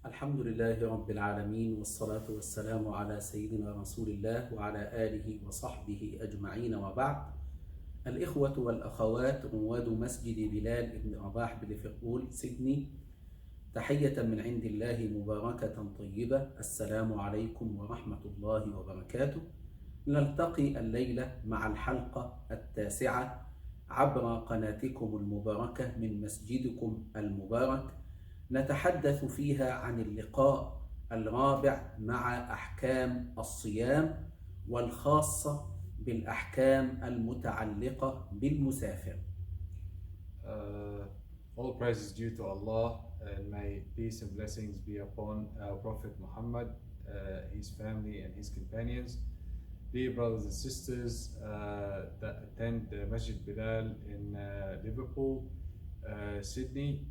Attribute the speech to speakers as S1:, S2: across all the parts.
S1: الحمد لله رب العالمين، والصلاة والسلام على سيدنا رسول الله وعلى آله وصحبه أجمعين، وبعد. الإخوة والأخوات رواد مسجد بلال بن رباح بليفربول سيدني، تحية من عند الله مباركة طيبة. السلام عليكم ورحمة الله وبركاته. نلتقي الليلة مع الحلقة 9 عبر قناتكم المباركة من مسجدكم المبارك، نتحدث فيها عن اللقاء الرابع مع أحكام الصيام، والخاصة بالأحكام المتعلقة بالمسافر.
S2: All praise is due to Allah, and may peace and blessings be upon our Prophet Muhammad, his family and his companions. Dear brothers and sisters that attend Masjid Bilal in Liverpool, Sydney,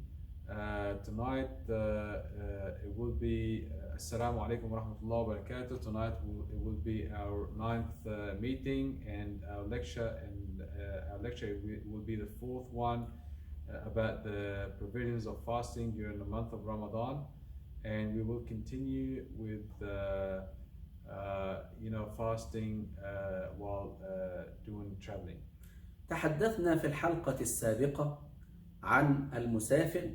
S2: tonight it will be Assalamu alaikum wa rahmatullahi wa barakatuh. Tonight it will be our 9th meeting, and our lecture will be the 4th one about the provisions of fasting during the month of Ramadan, and we will continue with fasting while doing traveling.
S1: تحدثنا في الحلقة السابقة عن المسافر،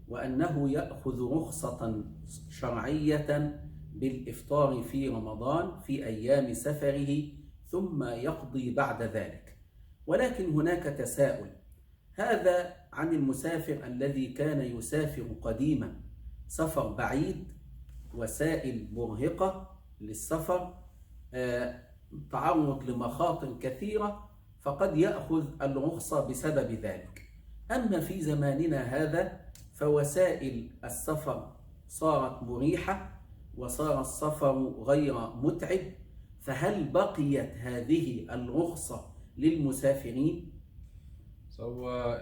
S1: وأنه يأخذ رخصة شرعية بالإفطار في رمضان في أيام سفره ثم يقضي بعد ذلك. ولكن هناك تساؤل، هذا عن المسافر الذي كان يسافر قديما سفر بعيد، وسائل مرهقة للسفر، تعرض لمخاطر كثيرة، فقد يأخذ الرخصة بسبب ذلك. أما في زماننا هذا فوسائل السفر صارت مريحة، وصار السفر غير متعب، فهل بقيت هذه الرخصة للمسافرين؟
S2: So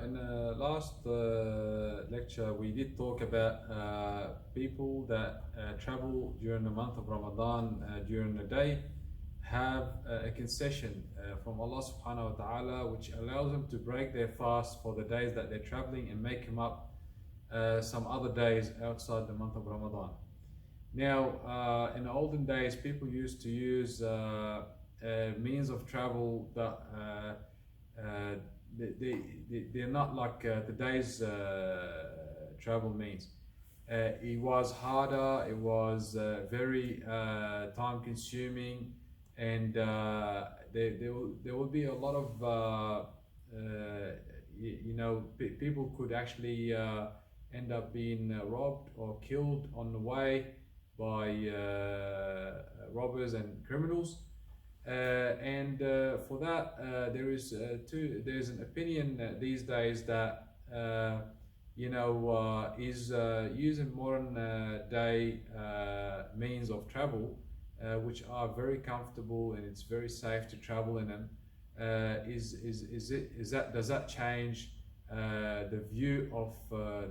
S2: in the last lecture we did talk about people that travel during the month of Ramadan during the day have a concession from Allah subhanahu wa ta'ala, which allows them to break their fast for the days that they're traveling and make them up some other days outside the month of Ramadan. Now, in the olden days, people used to use means of travel that they're not like today's travel means. It was harder, it was very time consuming, and there will be a lot of people could actually end up being robbed or killed on the way by robbers and criminals. For that, there's an opinion these days that is using modern day means of travel, which are very comfortable and it's very safe to travel in them. Does that change the view of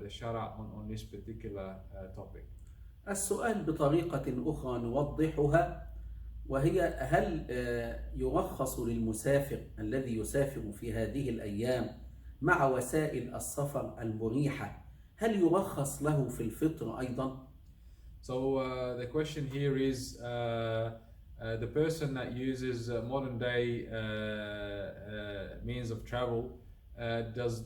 S2: the Shara on this particular topic?
S1: السؤال بطريقة أخرى نوضحها، وهي هل يرخص للمسافر الذي يسافر في هذه الأيام مع وسائل السفر المريحة، هل يرخص له في الفطر أيضا؟
S2: So the question here is the person that uses modern day means of travel,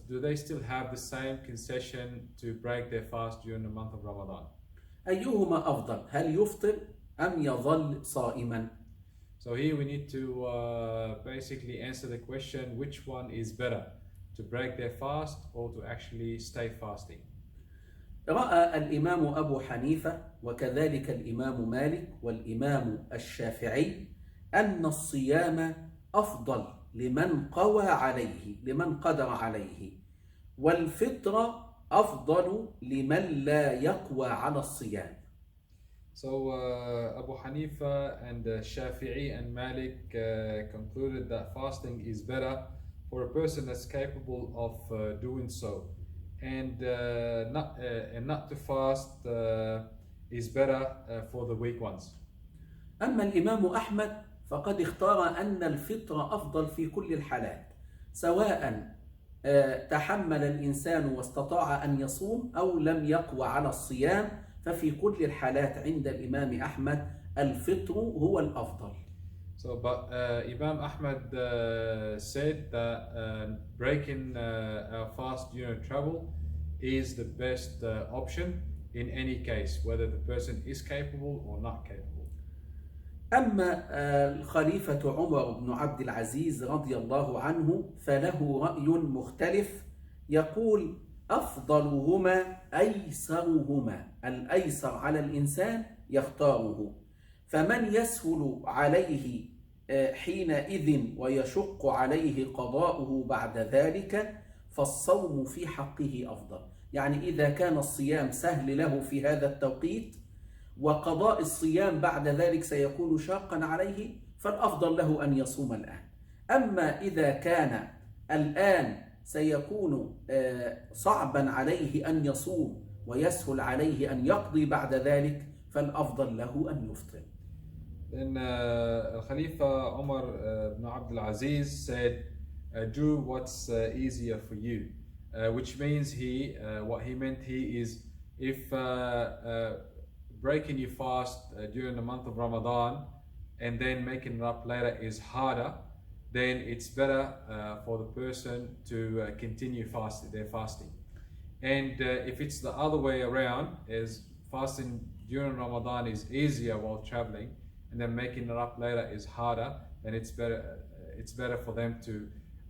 S2: do they still have the same concession to break their fast during the month of Ramadan?
S1: أيهما أفضل؟ هل يفطر أم يظل صائما؟
S2: So here we need to basically answer the question, which one is better, to break their fast or to actually stay fasting?
S1: رأى الإمام أبو حنيفة وكذلك الإمام مالك والإمام الشافعي أن الصيام أفضل لمن قوى عليه، لمن قدر عليه، والفطر أفضل لمن لا يقوى على الصيام.
S2: So Abu Hanifa and Shafi'i and Malik concluded that fasting is better for a person that's capable of doing so, and not to fast is better for the weak ones.
S1: أما الإمام أحمد فقد اختار أن الفطر أفضل في كل الحالات، سواء تحمل الإنسان واستطاع أن يصوم أو لم يقوى على الصيام، ففي كل الحالات عند الإمام أحمد الفطر هو الأفضل.
S2: So, but Imam Ahmad said that breaking our fast during travel is the best option in any case, whether the person is capable or not capable.
S1: أما الخليفة عمر بن عبد العزيز رضي الله عنه فله رأي مختلف، يقول أفضلهما أيسرهما، الأيسر على الإنسان يختاره، فمن يسهل عليه حينئذ ويشق عليه قضاؤه بعد ذلك فالصوم في حقه أفضل. يعني إذا كان الصيام سهل له في هذا التوقيت وقضاء الصيام بعد ذلك سيكون شاقا عليه فالأفضل له أن يصوم الآن. أما إذا كان الآن سيكون صعبا عليه أن يصوم ويسهل عليه أن يقضي بعد ذلك فالأفضل له أن يفطر.
S2: Then Khalifa Umar ibn Abdul Aziz said, do what's easier for you, which means what he meant is if breaking your fast during the month of Ramadan and then making it up later is harder, then it's better for the person to continue their fasting. And if it's the other way around, is fasting during Ramadan is easier while traveling, and then making it up later is harder, then it's better for them to.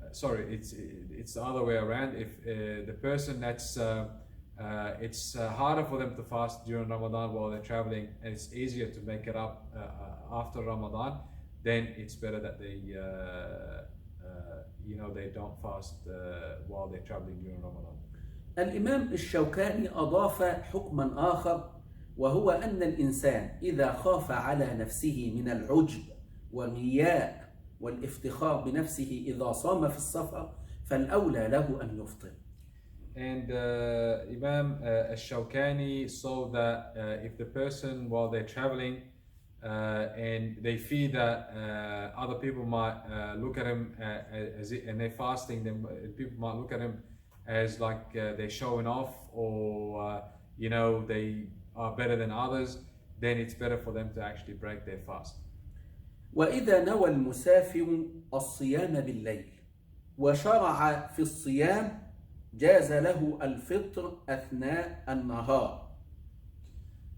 S2: It's the other way around. If the person that's it's harder for them to fast during Ramadan while they're traveling, and it's easier to make it up after Ramadan, then it's better that they don't fast while they're traveling during Ramadan.
S1: الإمام الشوكاني أضاف حكما آخر، وهو أن الإنسان إذا خاف على نفسه من العجب والرياء والافتخار بنفسه إذا صام في السفر فالأولى له أن يفطر.
S2: And Imam al-Shawkani saw that if the person while they're traveling and they fear that other people might look at him and they're fasting, then people might look at him as like they're showing off or they are better than others, then it's better for them to actually break their fast.
S1: وإذا نوى المسافر الصيام بالليل وشرع في الصيام جاز له الفطر أثناء النهار.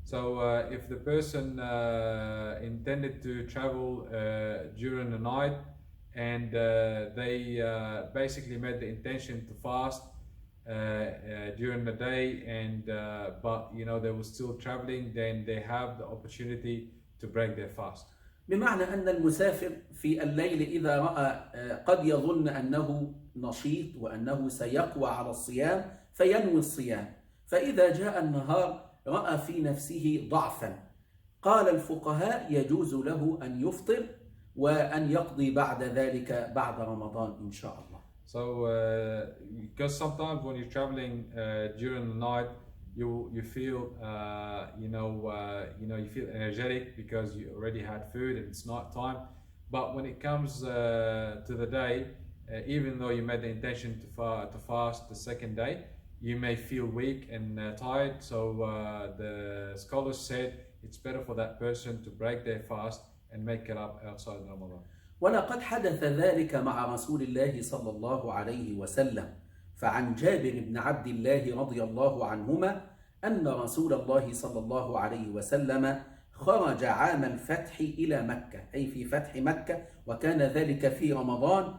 S2: So if the person intended to travel during the night and they basically made the intention to fast during the day and but they were still traveling, then they have the opportunity to break their fast.
S1: بمعنى أن المسافر في الليل إذا رأى قد يظن أنه نشيط وأنه سيقوى على الصيام فينوي الصيام، فإذا جاء النهار رأى في نفسه ضعفا، قال الفقهاء يجوز له أن يفطر وأن يقضي بعد ذلك بعد رمضان إن شاء الله.
S2: So because sometimes when you're traveling during the night you feel you feel energetic because you already had food and it's night time, but when it comes to the day, even though you made the intention to fast the second day, you may feel weak and tired. So the scholars said it's better for that person to break their fast and make it up outside Ramadan.
S1: ولقد حدث ذلك مع رسول الله صلى الله عليه وسلم، فعن جابر بن عبد الله رضي الله عنهما أن رسول الله صلى الله عليه وسلم خرج عام الفتح إلى مكة، أي في فتح مكة، وكان ذلك في رمضان،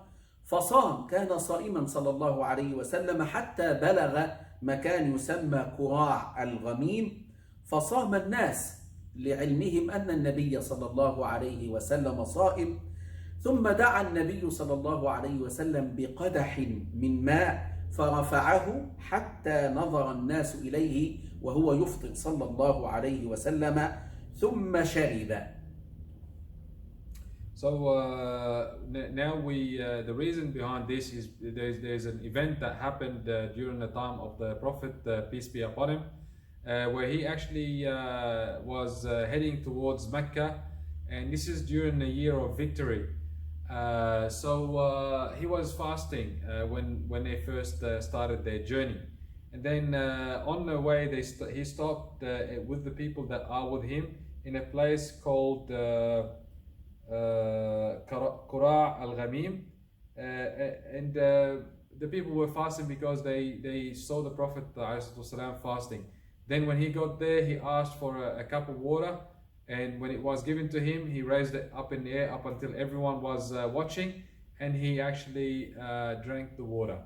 S1: فصام، كان صائما صلى الله عليه وسلم حتى بلغ مكان يسمى كراع الغميم، فصام الناس لعلمهم أن النبي صلى الله عليه وسلم صائم، ثم دعا النبي صلى الله عليه وسلم بقدح من ماء فرفعه حتى نظر الناس إليه وهو يفطر صلى الله عليه وسلم ثم شرب.
S2: So now the reason behind this is there's an event that happened during the time of the Prophet, peace be upon him, where he actually was heading towards Mecca, and this is during the year of victory. So he was fasting when they first started their journey, And then on the way, he stopped with the people that are with him in a place called Qura' al-Ghamim. And the people were fasting because they saw the Prophet ﷺ fasting. Then when he got there, he asked for a cup of water, and when it was given to him, he raised it up in the air up until everyone was watching, and he actually drank the water.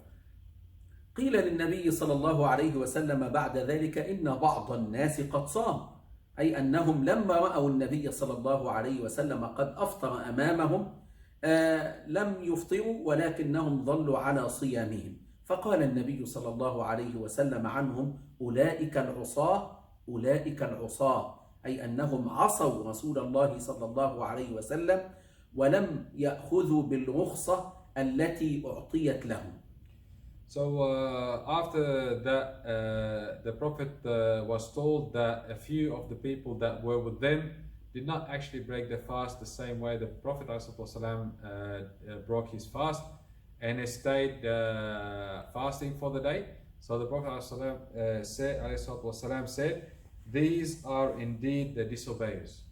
S1: قيل للنبي صلى الله عليه وسلم بعد ذلك إن بعض الناس قد صام، أي أنهم لما رأوا النبي صلى الله عليه وسلم قد أفطر أمامهم لم يفطروا ولكنهم ظلوا على صيامهم، فقال النبي صلى الله عليه وسلم عنهم أولئك العصاة أولئك العصاة، أي أنهم عصوا رسول الله صلى الله عليه وسلم ولم يأخذوا بالرخصة التي أعطيت لهم.
S2: So after that, the Prophet was told that a few of the people that were with them did not actually break their fast the same way the Prophet ﷺ broke his fast, and they stayed fasting for the day. So the Prophet ﷺ said, these are indeed the disobeyers.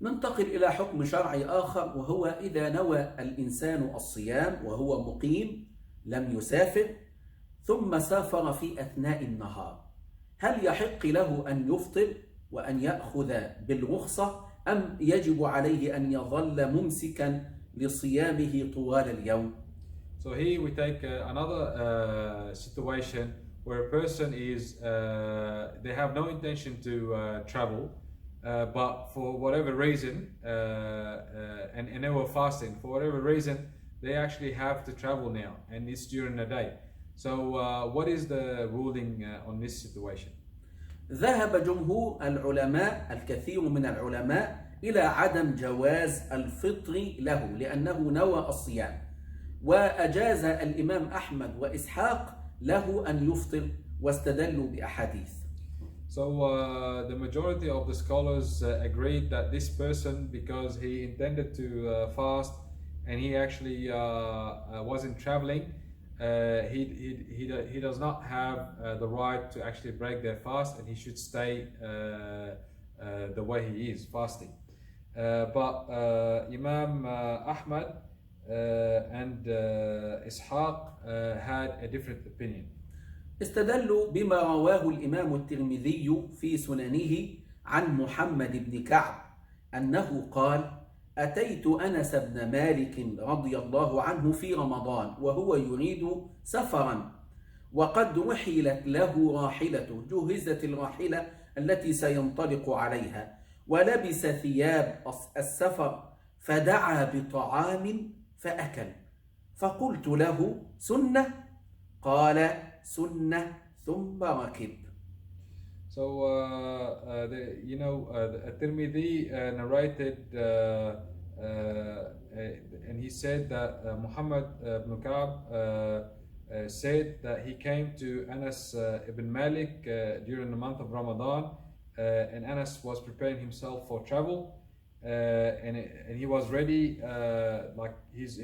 S1: ننتقل إلى حكم شرعي آخر، وهو إذا نوى الإنسان الصيام وهو مقيم لم يسافر ثم سافر في أثناء النهار، هل يحق له أن يفطر وأن يأخذ بالرخصة أم يجب عليه أن يظل ممسكا لصيامه طوال اليوم؟
S2: So here we take another situation where a person is, they have no intention to travel, but for whatever reason, and they were fasting, for whatever reason, they actually have to travel now, and it's during the day. So what is the ruling on this situation?
S1: ذهب جمهور العلماء الكثير من العلماء إلى عدم جواز الفطر له لأنه نوى الصيام، وأجاز الإمام أحمد وإسحاق له أن يفطر واستدلوا بأحاديث.
S2: So the majority of the scholars agreed that this person, because he intended to fast and he actually wasn't traveling, he does not have the right to actually break their fast, and he should stay the way he is fasting. But Imam Ahmad and Ishaq had a different opinion.
S1: استدلوا بما رواه الإمام الترمذي في سننه عن محمد بن كعب أنه قال: أتيت أنس بن مالك رضي الله عنه في رمضان وهو يريد سفرا، وقد رحلت له راحلته، جهزت الراحلة التي سينطلق عليها، ولبس ثياب السفر، فدعا بطعام فأكل، فقلت له: سنة؟ قال: سنة، ثم ركب.
S2: So At-Tirmidhi narrated and he said that Muhammad ibn Ka'b said that he came to Anas ibn Malik during the month of Ramadan, and Anas was preparing himself for travel, and he was ready, like his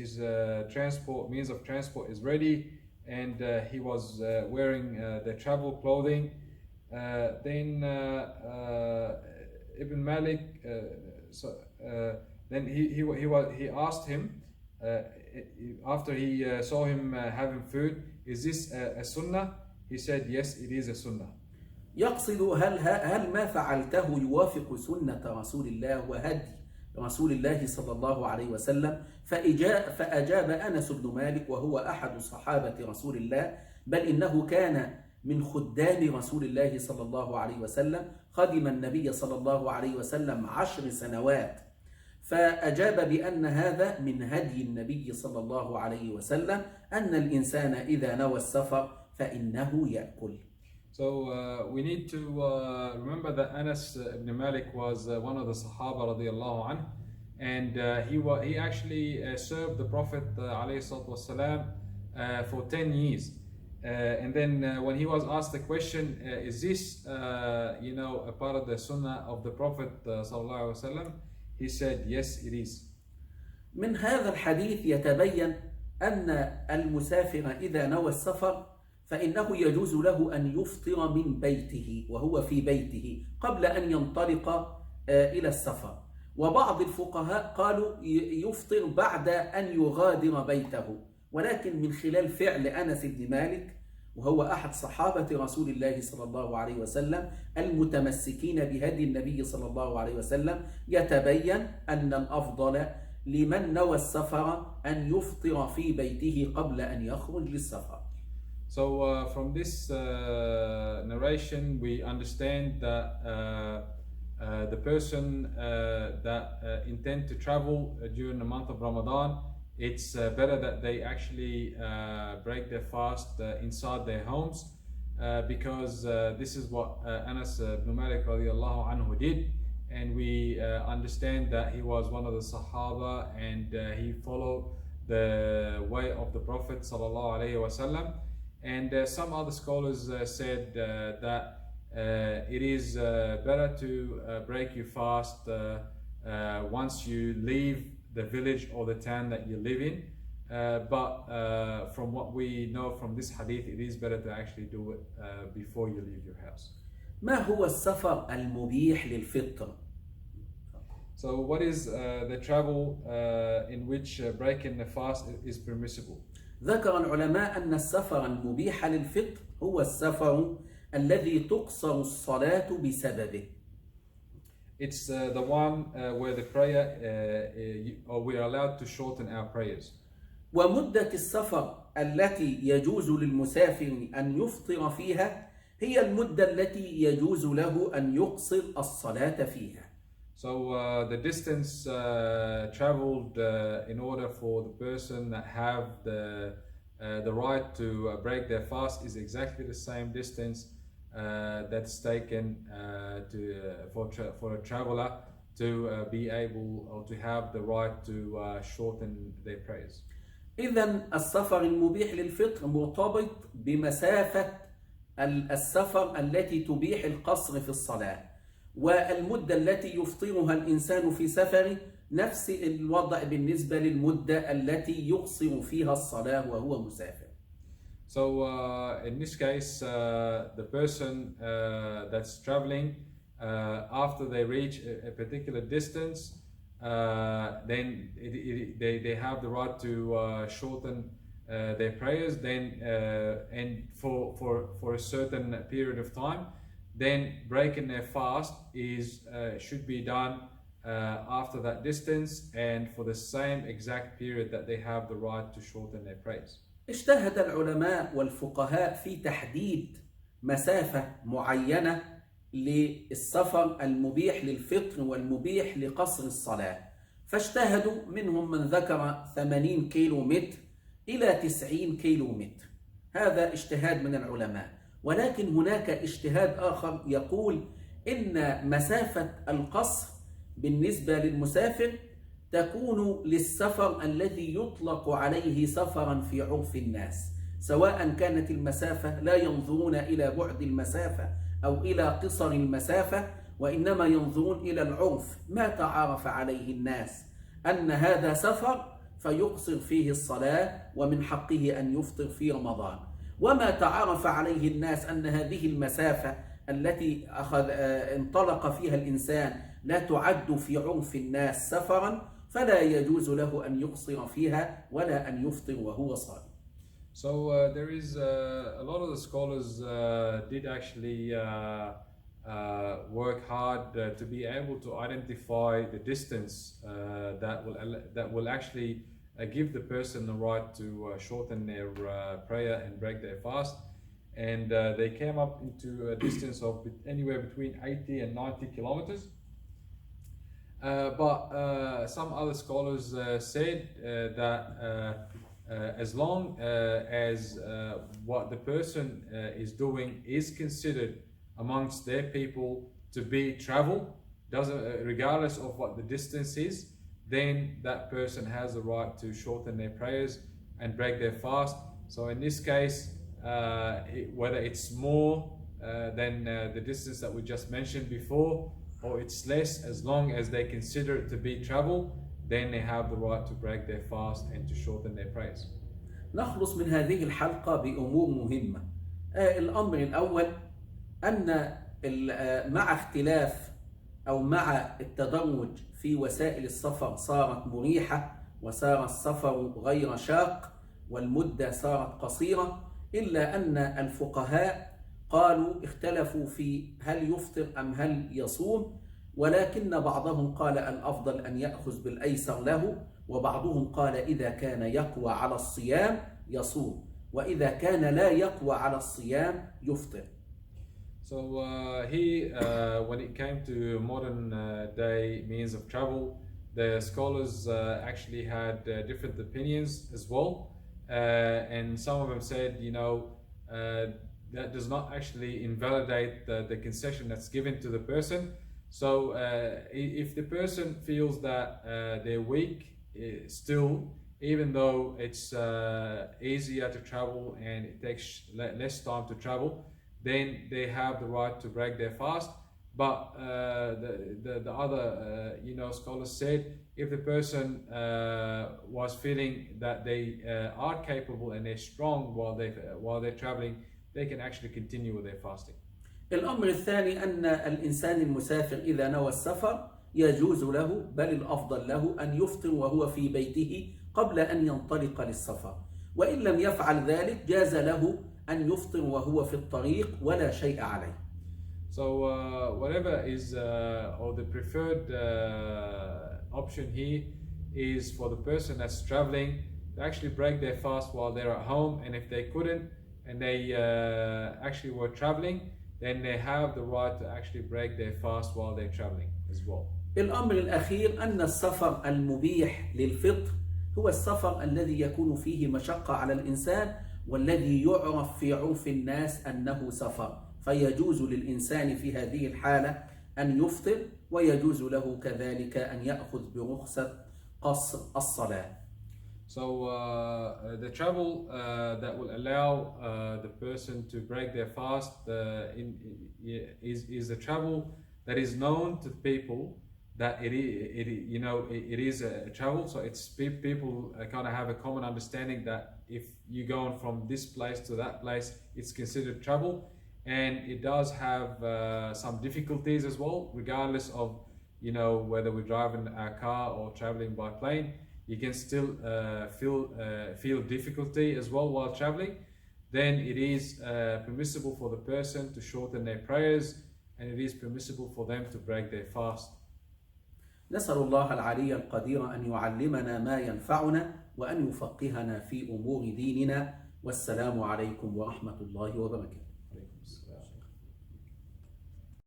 S2: means of transport is ready, and he was wearing the travel clothing. Then Ibn Malik, then he asked him after he saw him having food, is this a sunnah? He said, yes, it is a sunnah.
S1: يقصد هل ما فعلته يوافق سنة رسول الله وهدي رسول الله صلى الله عليه وسلم؟ فأجاب أنس بن مالك وهو أحد صحابة رسول الله، بل إنه كان من خدام رسول الله صلى الله عليه وسلم، خدم النبي صلى الله عليه وسلم 10 سنوات، فأجاب بأن هذا من هدي النبي صلى الله عليه وسلم أن الإنسان إذا نوى السفر فإنه يأكل.
S2: So we need to remember that Anas ibn Malik was one of the Sahaba radiyallahu anhu, and he actually served the Prophet ﷺ for 10 years. And then when he was asked the question, is this a part of the Sunnah of the Prophet sallallahu alaihi wasallam? He said, yes, it is.
S1: من هذا الحديث يتبين أن المسافر إذا نوى السفر فإنه يجوز له أن يفطر من بيته وهو في بيته قبل أن ينطلق إلى السفر. وبعض الفقهاء قالوا يفطر بعد أن يغادر بيته، ولكن من خلال فعل أنس بن مالك وهو أحد صحابة رسول الله صلى الله عليه وسلم المتمسكين بهدي النبي صلى الله عليه وسلم يتبين أن الأفضل لمن نوى السفر أن يفطر في بيته قبل أن يخرج للسفر.
S2: So from this narration we understand that the person that intend to travel during the month of Ramadan, it's better that they actually break their fast inside their homes because this is what Anas ibn Malik radiallahu anhu did, and we understand that he was one of the Sahaba and he followed the way of the Prophet sallallahu alaihi wasallam. And some other scholars said that it is better to break your fast once you leave the village or the town that you live in. But from what we know from this hadith, it is better to actually do it before you leave your house.
S1: ما هو السفر المبيح للفطر؟
S2: So what is the travel in which breaking the fast is permissible?
S1: ذكر العلماء أن السفر المبيح للفطر هو السفر الذي تقصر الصلاة بسببه.
S2: It's the one where the prayer or we are allowed to shorten our prayers.
S1: ومدة السفر التي يجوز للمسافر أن يفطر فيها هي المدة التي يجوز له أن يقصر الصلاة فيها.
S2: So the distance traveled in order for the person that have the right to break their fast is exactly the same distance that's taken for a traveler to be able or to have the right to shorten their prayers.
S1: إذن السفر المبيح للفطر مرتبط بمسافة السفر التي تبيح القصر في الصلاة، والمدة التي يفطرها الإنسان في سفره نفس الوضع بالنسبة للمدة التي يقصر فيها الصلاة وهو مسافر.
S2: So in this case, the person that's traveling, after they reach a particular distance, then they have the right to shorten their prayers. Then and for a certain period of time, then breaking their fast should be done after that distance and for the same exact period that they have the right to shorten their prayers.
S1: اجتهد العلماء والفقهاء في تحديد مسافة معينة للسفر المبيح للفطر والمبيح لقصر الصلاة، فاجتهدوا منهم من ذكر 80 كيلو متر إلى 90 كيلو متر. هذا اجتهاد من العلماء، ولكن هناك اجتهاد آخر يقول إن مسافة القصر بالنسبة للمسافر تكون للسفر الذي يطلق عليه سفرا في عرف الناس، سواء كانت المسافة لا ينظرون إلى بعد المسافة أو إلى قصر المسافة، وإنما ينظرون إلى العرف، ما تعارف عليه الناس أن هذا سفر فيقصر فيه الصلاة ومن حقه أن يفطر في رمضان، وما تعارف عليه الناس أن هذه المسافة التي انطلق فيها الإنسان لا تعد في عرف الناس سفرا، فلا يجوز له أن يقصر فيها ولا أن يفطر وهو صائم.
S2: So there is a lot of the scholars did actually work hard to be able to identify the distance that will actually give the person the right to shorten their prayer and break their fast, and they came up into a distance of anywhere between 80 and 90 kilometers. But some other scholars said that as long as what the person is doing is considered amongst their people to be travel, regardless of what the distance is, then that person has the right to shorten their prayers and break their fast. So in this case, whether it's more than the distance that we just mentioned before, or it's less, as long as they consider it to be travel, then they have the right to break their fast and to shorten their prayers.
S1: نخلص من هذه الحلقة بأمور مهمة. الأمر الأول أن مع اختلاف أو مع التدرج في وسائل السفر صارت مريحة، وصار السفر غير شاق، والمدة صارت قصيرة، إلا أن الفقهاء قالوا اختلفوا في هل يفطر أم هل يصوم، ولكن بعضهم قال الأفضل أن يأخذ بالأيسر له، وبعضهم قال إذا كان يقوى على الصيام يصوم، وإذا كان لا يقوى على الصيام يفطر.
S2: So when it came to modern day means of travel, the scholars actually had different opinions as well, and some of them said, that does not actually invalidate the concession that's given to the person. So if the person feels that they're weak still, even though it's easier to travel and it takes less time to travel, then they have the right to break their fast. But the other scholars said, if the person was feeling that they are capable and they're strong while they're traveling, they can actually continue with their fasting.
S1: الأمر الثاني أن الإنسان المسافر إذا نوى السفر يجوز له، بل الأفضل له أن يفطر وهو في بيته قبل أن ينطلق للسفر، وإن لم يفعل ذلك جاز له أن يفطر وهو في الطريق ولا شيء عليه.
S2: So whatever is or the preferred option here is for the person that's traveling to actually break their fast while they're at home, and if they couldn't and they actually were traveling, then they have the right to actually break their fast while they're traveling as well.
S1: الأمر الأخير أن السفر المبيح للفطر هو السفر الذي يكون فيه مشقة على الإنسان، والذي يعرف في عرف الناس أنه سفر، فيجوز للإنسان في هذه الحالة أن يفطر، ويجوز له كذلك أن يأخذ برخصة قصر الصلاة.
S2: So the travel that will allow the person to break their fast is a travel that is known to people that it is a travel. So it's people kind of have a common understanding that if you're going from this place to that place, it's considered travel, and it does have some difficulties as well, regardless of whether we're driving a car or traveling by plane. You can still feel difficulty as well while traveling. Then it is permissible for the person to shorten their prayers, and it is permissible for them to break their fast.
S1: نسأل الله العلي القدير أن يعلمنا ما ينفعنا وأن يفقهنا في أمور ديننا، والسلام عليكم ورحمة الله وبركاته.